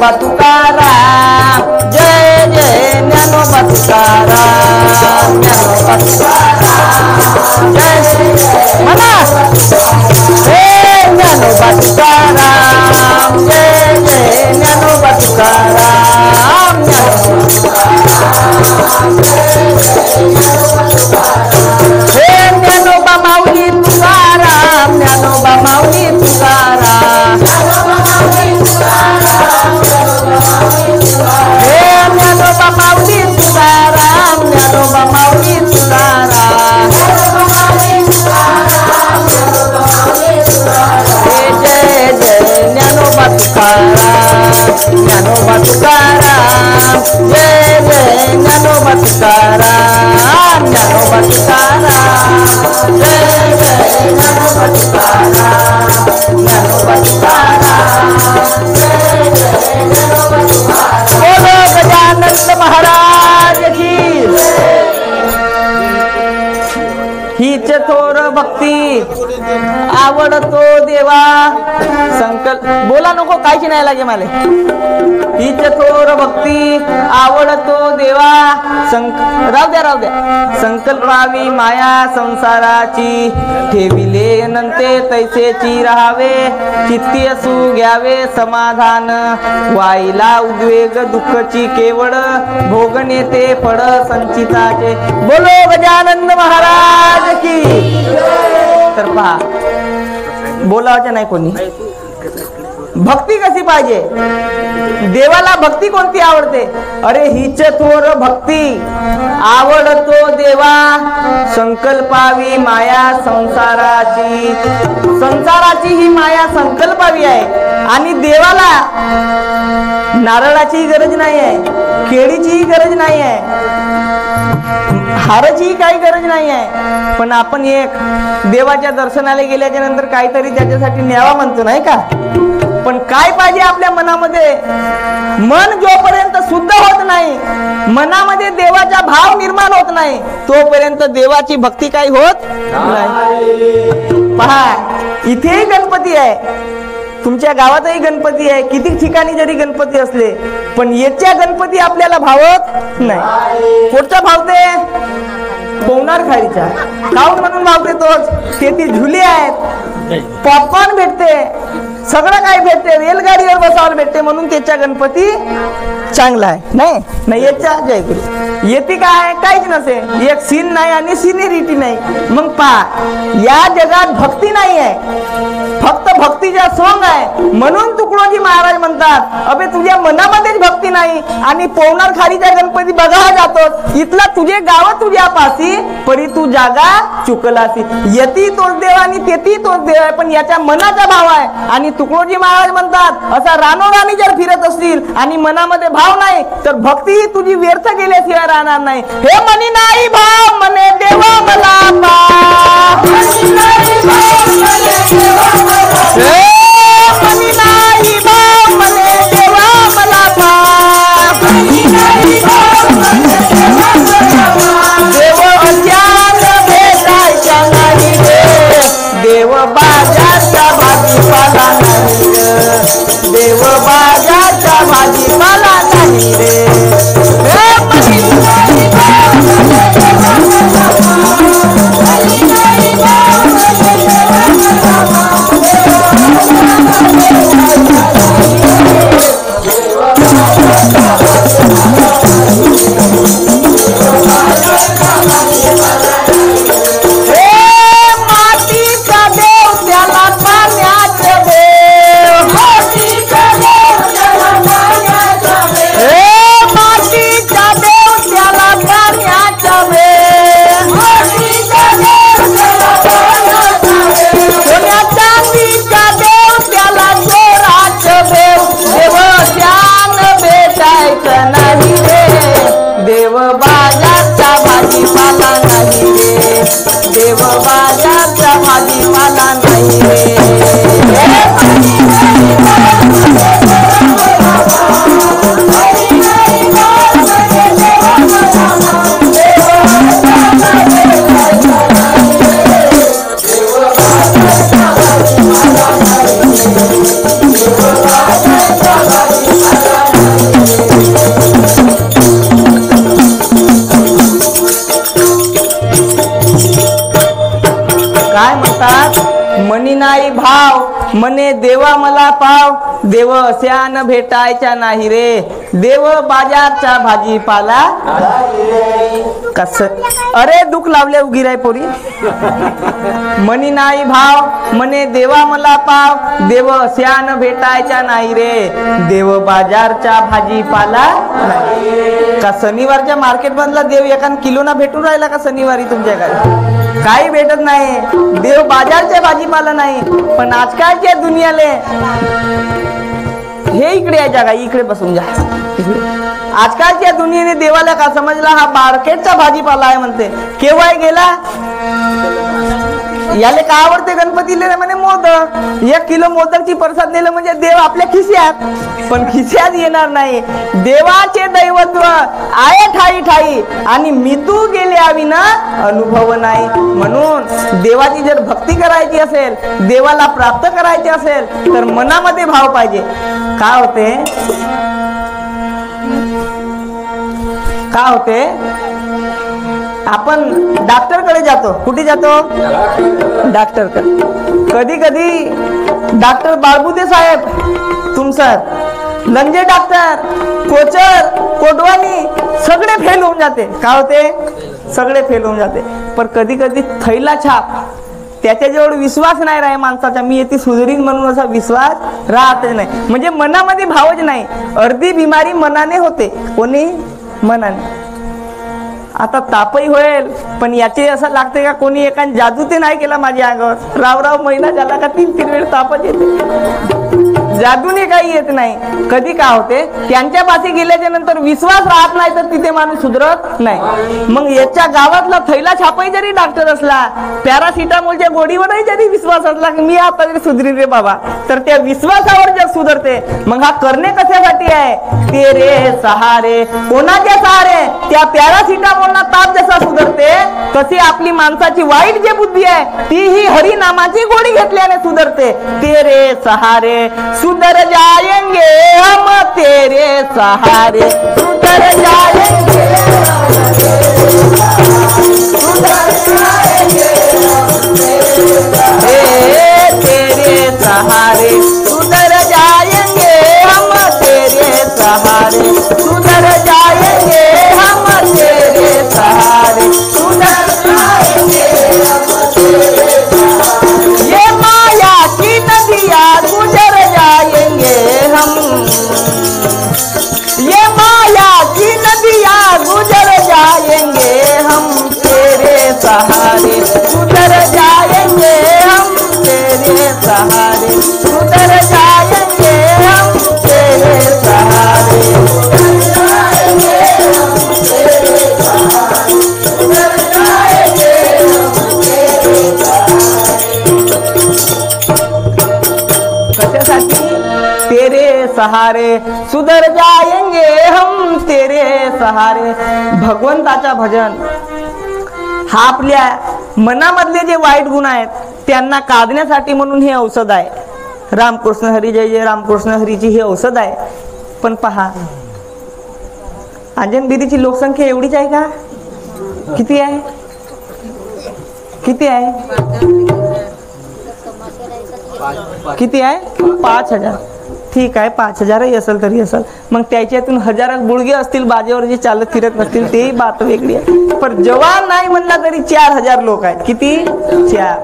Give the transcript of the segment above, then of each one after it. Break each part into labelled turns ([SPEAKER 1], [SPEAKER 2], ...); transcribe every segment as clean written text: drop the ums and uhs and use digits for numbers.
[SPEAKER 1] ज्ञानोबा तुकाराम, जय जय ज्ञानोबा तुकाराम, ज्ञानोबा तुकाराम, जय जय म्हणा हे ज्ञानोबा तुकाराम, जय जय ज्ञानोबा तुकाराम, हे ज्ञानोबा माऊली तुकाराम, ज्ञानोबा माऊली तुकाराम, हे ज्ञानोबा माऊली तुकाराम, ज्ञानोबा माऊली तुकाराम, हे जय जय ज्ञानोबा तुकाराम, ज्ञानोबा तुकाराम, जय जय ज्ञानोबा तुकाराम, ज्ञानोबा तुकाराम, जय जय ज्ञानोबा तुकाराम, ज्ञानोबा तुकाराम, जय जय ज्ञानोबा तुकाराम। बोलो गजानन महाराज की। हीच थोर भक्ती आवडतो देवा, संकल्प बोला नको काहीच नाही लागे मला। हीच थोर भक्ती आवडतो देवा, राहू द्या संकल्पावी माया संसाराची, ठेविले नंते तैसेची राहावे, चित्ती असू घ्यावे समाधान, वाईला उद्वेग दुःखची केवळ, भोगणे ते फळ संचिताचे। बोलो गजानन महाराज की। तर पहा बोलावचं नाही कोणी, भक्ती कशी पाहिजे, देवाला भक्ती कोणती आवडते? अरे हीच थोर भक्ती आवडतो देवा, संकल्पावी माया संसाराची, संसाराची ही माया संकल्पावी आहे, आणि देवाला नारळाची गरज नाही आहे, केळीची गरज नाही आहे, हाराची काही गरज नाही आहे, पण आपण एक देवाच्या दर्शनाला गेल्याच्या नंतर काहीतरी त्याच्यासाठी न्यावा म्हणतो नाही का? पण काय पाहिजे आपल्या मनामध्ये? मन जोपर्यंत शुद्ध होत नाही, मनामध्ये देवाचा भाव निर्माण होत नाही, तोपर्यंत देवाची भक्ती काही होत नाही। पहा इथेही गणपती आहे, तुमच्या गावातही गणपती आहे, किती ठिकाणी जरी गणपती असले, पण याच्या गणपती आपल्याला भावत नाही। कुठचा भावते? पवनार खारीचा। काऊन म्हणून भावते तोच? ते झुले आहेत, पॉपकॉर्न भेटते, सगळं काही भेटते, रेलगाडीवर बसायला भेटते, म्हणून त्याच्या गणपती चांगला आहे। नाही याच्या जय गुरु येते काय काहीच नसे, एक सीन नाही आणि सिनेरिटी नाही। मग पहा या जगात भक्ती नाही आहे, फक्त भक्तीचा सोंग आहे, म्हणून तुकडोजी महाराज म्हणतात अबे तुझ्या मनामध्येच भक्ती नाही आणि पवनार खारीचा गणपती बघायला जातो, इथला तुझे गाव तुझ्या पासी, परी तू जागा चुकलासी। येती तोच देव आणि तेती तोच देव आहे, पण याच्या मनाचा भाव आहे। आणि तुकडोजी महाराज म्हणतात असा रानोराणी जर फिरत असतील आणि मनामध्ये भाव नाही, तर भक्ती ही तुझी व्यर्थ गेल्याशिवाय राहणार नाही। हे मनी नाही भाव मने देवा मला पा, मनी नाही भाव मने देवा मला पा, मनी नाही भाव मने देवा मला पा, मनी नाही भाव मने देवा मला पा, देव अज्ञान भेटायचा नाही रे, देव बाजाचा भाजीपाला नाही रे, देव बाजाचा भाजीपाला नाही रे, हे मनी नाही भाव मने देवा मला पा, मनी नाही भाव मने देवा मला पा, देवा मला पाव, देव अश्यान भेटायच्या नाही रे, देव बाजारचा भाजीपाला कस. अरे दुःख लावले उगिराय पोरी. मनी नाही भाव, म्हणे देवा मला पाव, देव अश्यान भेटायच्या नाही रे, देव बाजारचा भाजीपाला नाही. का शनिवारच्या मार्केट मधला देव एका किलोना भेटून राहिला का शनिवारी तुमच्याकडे? काही भेटत नाही. देव बाजारच्या भाजीपाला नाही. पण आजकालच्या दुनियाले हे इकडे आहे जागा, इकडे बसून जा. आजकालच्या दुनियेने देवाला का समजला, हा मार्केटचा भाजीपाला आहे म्हणते. केव्हा गेला याले का आवडते गणपतीला म्हणे मोदक. 1 किलो मोदकची प्रसाद नेलं म्हणजे देव आपल्या खिश्यात, पण खिश्यात येणार नाही. देवाचे दैवत्व आहे ठाई ठाई, आणि मी तू गेले आवी ना अनुभव नाही. म्हणून देवाची जर भक्ती करायची असेल, देवाला प्राप्त करायचे असेल, तर मनामध्ये भाव पाहिजे. काय होते आपण डॉक्टरकडे जातो. कुठे जातो? डॉक्टरकडे. कधी कधी डॉक्टर बाळबुदे साहेब तुमचं लंजे डॉक्टर, कोचर, कोटवानी सगळे फेल होऊन जाते. काय होते? सगळे फेल होऊन जाते. पण कधी कधी थैला छाप, त्याच्याजवळ विश्वास नाही राहे माणसाचा, मी येथे सुधरीन म्हणून असा विश्वास राहतच नाही. म्हणजे मनामध्ये भावच नाही. अर्धी बिमारी मनाने होते. कोणी? मनाने. आता तापही होईल, पण याचे असं लागते का कोणी एका जादू ते नाही केला माझ्या अंगावर. राव महिना झाला का 3 वेळ तापच येते. जादूने काही येत नाही. कधी का होते? त्यांच्या पाशी गेल्याच्या नंतर विश्वास राहत नाही, तर तिथे माणूस सुधरत नाही. मग याच्या गावातला थैला छापाई जरी डॉक्टर असला, पॅरासिटामोलच्या गोडीवरही जरी विश्वास असला की मी आता जरी सुधरीन रे बाबा, तर त्या विश्वासावर जर सुधरते. मग हा करणे कशासाठी आहे? तेरे सहारे. कोणाचे सहारे? त्या पॅरासिटामोलना ताप जसा सुधरते, तशी आपली माणसाची वाईट जी बुद्धी आहे ती ही हरी नामाची गोडी घेतल्याने सुधरते. तेरे सहारे सुधर जाएंगे हम, तेरे सहारे सुधर जाएंगे, सुधर जाएंगे तेरे सहारे सुधर जाएंगे हम, तेरे सहारे सुधर जाएंगे हम, तेरे सहारे सुधर जाएंगे हम, तेरे सहारे. ये माया की नदियाँ गुजर जाएंगे हम, ये माया की नदियाँ गुजर जाएंगे हम, तेरे सहारे सुधर जाएंगे हम, तेरे सहारे सुधर जाएंगे हम, तेरे सहारे सुधर जाएंगे हम, तेरे सहारे सुधर जाएंगे हम, तेरे सहारे. कशासाठी? तेरे सहारे सुधर जाएंगे हम, तेरे सहारे. भगवंताचा भजन हा आपल्या मनामधले जे वाईट गुण आहेत त्यांना काढण्यासाठी म्हणून हे औषध आहे. रामकृष्ण हरी जय जय रामकृष्ण हरीची हे औषध आहे. पण पहा, अंजनगिरीची लोकसंख्या एवढीच आहे का? किती आहे? किती आहे? किती आहे? 5000. ठीक आहे, 5000ही असेल तरी असेल. मग त्याच्यातून 1000 बुळगे असतील बाजेवर जे चालत फिरत नसतील, तेही बात वेगळी आहे. पण जवान नाही म्हणला तरी 4000 लोक आहेत. किती? 4.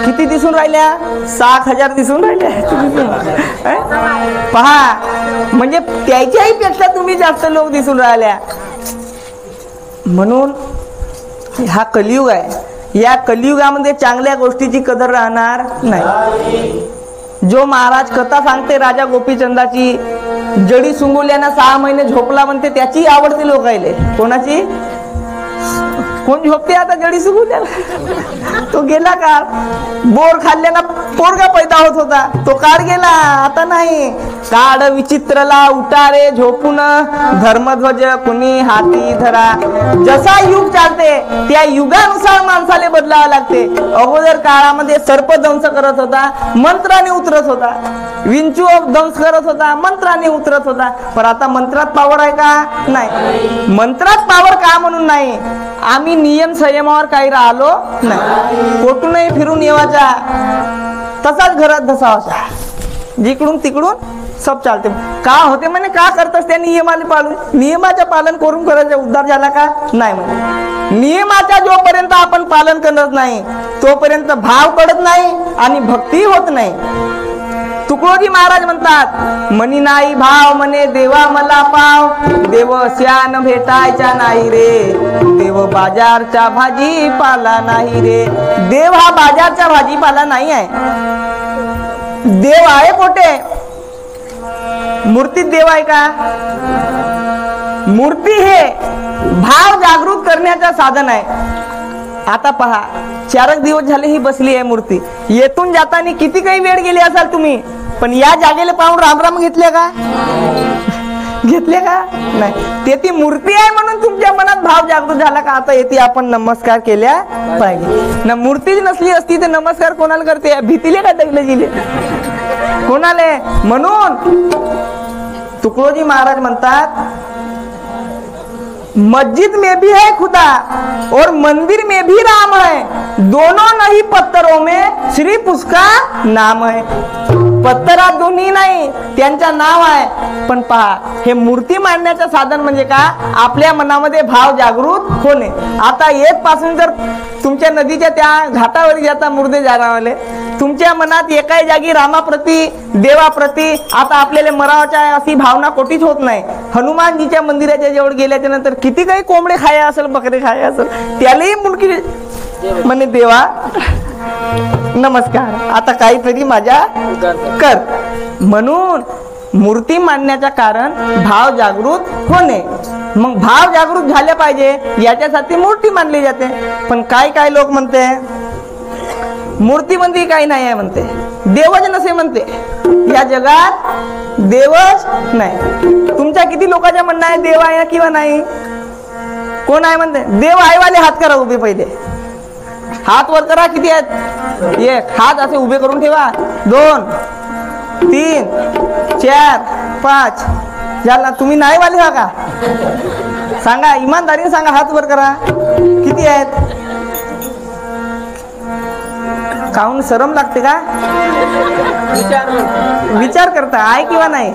[SPEAKER 1] किती दिसून राहिल्या? 6000 दिसून राहिल्या. पहा, म्हणजे त्याच्याही पेक्षा तुम्ही जास्त लोक दिसून राहिल्या. म्हणून हा कलियुग आहे. या कलियुगामध्ये चांगल्या गोष्टीची कदर राहणार नाही. जो महाराज कथा सांगते राजा गोपीचंदाची, जडी सुंगुल्यानं 6 महिने झोपला म्हणते, त्याची आवडते लोकायले. कोणाची? कोण झोपते आता जडी सुंगुल्याला? तो गेला का? बोर खाल्ल्यानं पोरगा पैदा होत होता, तो काळ गेला, आता नाही. काळ विचित्रला उतारे झोपून, धर्मध्वज कुणी हाती धरा. जसा युग चालते त्या युगानुसार माणसाला बदलावं लागते. अगोदर काळामध्ये सर्प दंश करत होता, मंत्राने उतरत होता. विंचू दंश करत होता, मंत्राने उतरत होता. पण आता मंत्रात पावर आहे का? नाही. मंत्रात पावर का म्हणून नाही, आम्ही नियम संयमावर काही राहिलो नाही. कोठूनही फिरून येवाचा तसाच घरात धसावाचा, जिकडून तिकडून सब चालते. का होते म्हणे, का करतस त्या नियमाला पालन, नियमाचं पालन करून करायचं उद्धार झाला का नाही म्हणे. नियमाचा जोपर्यंत आपण पालन करत नाही तोपर्यंत भाव कळत नाही आणि भक्ती होत नाही. तुकडोजी महाराज म्हणतात, मनी नाही भाव म्हणे देवा मला पाव, देव श्यान भेटायचा नाही रे, देव बाजारचा भाजीपाला नाही रे. देव हा बाजारचा भाजीपाला नाही आहे. देव आहे कोठे? मूर्तीत देव आहे का? मूर्ती हे भाव जागृत करण्याचं साधन आहे. आता पहा, 4 दिवस झाले ही बसली आहे मूर्ती. येथून जाताना किती काही वेळ गेले असाल तुम्ही, पण या जागेला पाहून रामराम घेतले का? घेतले का नाही? ते ती मूर्ती आहे म्हणून तुमच्या मनात भाव जागृत झाला का? आता येते आपण नमस्कार केल्या पाहिजे ना. मूर्तीच नसली असती तर नमस्कार कोणाला करते? भीतीले का दैल जिले कोणाले? म्हणून तुकडोजी महाराज म्हणतात, मस्जिद में भी है खुदा और मंदिर में भी राम है, दोनों नहीं पत्थरों में सिर्फ उसका नाम है. पत्थरात दोन्ही नाही, त्यांचं नाव आहे. पण पहा, हे मूर्ती मांडण्याचं साधन म्हणजे का? आपल्या मनामध्ये भाव जागृत होणे. आता येत पासून जर तुमच्या नदीच्या त्या घाटावर जाता मुर्दे जागावाले, तुमच्या मनात एकाही जागी रामाप्रती देवाप्रती आता आपल्याला मरावाच्या अशी भावना कोटीच होत नाही. हनुमानजीच्या मंदिराच्या जवळ गेल्याच्या नंतर किती काही कोंबडे खाय असेल, बकरे खाय असेल, त्यालाही मुलगी म्हणे देवा नमस्कार, आता काहीतरी माझ्या कर. म्हणून मूर्ती मांडण्याचं कारण भाव जागृत होणे. मग भाव जागृत झाले पाहिजे याच्यासाठी मूर्ती मांडली जाते. पण काय काय लोक म्हणते मूर्ती म्हणते काही नाही आहे, म्हणते देवच नसे, म्हणते या जगात देवच नाही. तुमच्या किती लोकांच्या म्हणणं आहे देव आहे किंवा नाही? कोण आहे म्हणते? देव आहे वाले हात करा उभे, पहिले हात वर करा. किती आहेत? एक हात असे उभे करून ठेवा. 2 3 4 5 झाला. तुम्ही नाही वाले हा का? सांगा, इमानदारीने सांगा, हात वर करा. किती आहेत? काहून शरम लागते का? विचार करता आहे किंवा नाही?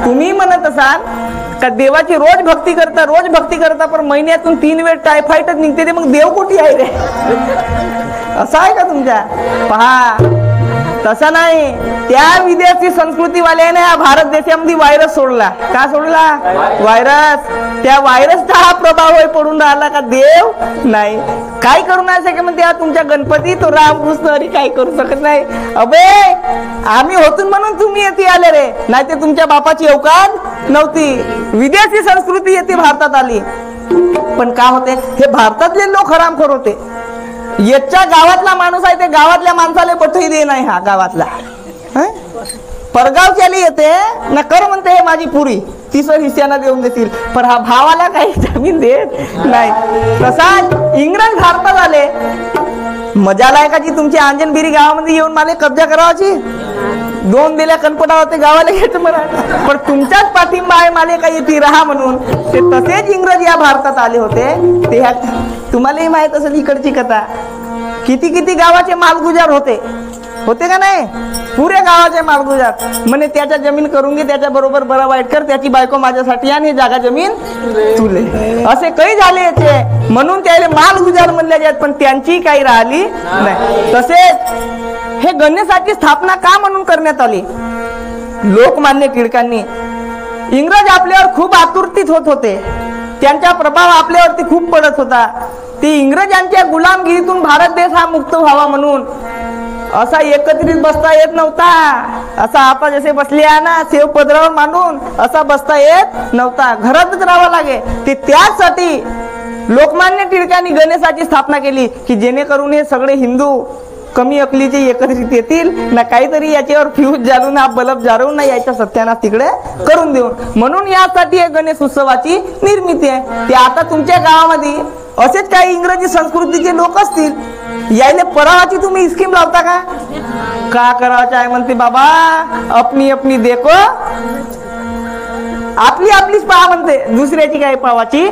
[SPEAKER 1] तुम्ही म्हणत असाल का देवाची रोज भक्ती करता पण महिन्यातून 3 वेळ टायफॉइडच निघते, ते मग देव कुठे आहे रे? असं आहे का तुमच्या? पहा, तसं नाही. त्या विदेशी संस्कृतीवाल्याने हा भारत देशामध्ये व्हायरस सोडला. का सोडला? व्हायरस. त्या व्हायरसचा हा प्रभाव पडून राहिला का देव नाही. काय करू नाही शके म्हणते तुमच्या गणपती, तो रामकृष्ण हरी काय करू शकत नाही. अबे आम्ही होतून म्हणून तुम्ही येथे आले रे, नाही ते तुमच्या बापाची अवकात नव्हती. विदेशी संस्कृती येथे भारतात आली. पण का होते? हे भारतातले लोक हरामखोर होते. याच्या गावातला माणूस आहे ते गावातल्या माणसाला पठही दे नाही. हा गावातला परगावच्याला येते ना, कर म्हणते हे माझी पुरी 30 हिस्स्यानं देऊन देतील, पण हा भावाला काही जमीन देत नाही. तसाच इंग्रज भारतात आले. मजा लायकाची तुमची अंजनबिरी गावामध्ये येऊन मला कब्जा करावाची. 2 दिल्या कनपटा होते गावाला घेत मला, पण तुमच्याच पाठिंबा आहे मला काही येते राहा म्हणून. ते तसेच इंग्रज या भारतात आले होते. ते तुम्हालाही माहित असेल इकडची कथा. किती गावाचे मालगुजार होते का नाही? पुरे गावाचे मालगुजार. म्हणे त्याच्या जमीन करून घे, त्याच्या बरोबर बरा वाईट कर, त्याची बायको माझ्यासाठी आणि जागा जमीन तुले. असे काही झाले याचे, म्हणून त्याला मालगुजार म्हणले जात, पण त्यांची काही राहिली नाही. तसेच हे गणेशाची स्थापना का म्हणून करण्यात आली? लोकमान्य टिळकांनी, इंग्रज आपल्यावर खूप आतुरतीत होत होते, त्यांचा प्रभाव आपल्यावरती खूप पडत होता. ती इंग्रजांच्या गुलामगिरीतून भारत देश हा मुक्त व्हावा म्हणून असा एकत्रित बसता येत नव्हता. असा आता जसे बसले आहे ना सेव पदरावर मांडून, असा बसता येत नव्हता. घरातच राहावं लागे. ते त्यासाठी लोकमान्य टिळकांनी गणेशाची स्थापना केली की जेणेकरून हे सगळे हिंदू कमी अकलीचे एकत्रित येतील ना, काहीतरी याच्यावर फ्यूज जाळून हा बल्ब जाळून ना याच्या सत्यानाश तिकडे करून देऊन. म्हणून यासाठी हे गणेश उत्सवाची निर्मिती आहे. ते आता तुमच्या गावामध्ये असेच काही इंग्रजी संस्कृतीचे लोक असतील, यायले परावाची तुम्ही स्कीम लावता का करायचं आहे म्हणते बाबा, अपनी अपनी देखो, आपली आपलीच पहा म्हणते, दुसऱ्याची काही पावाची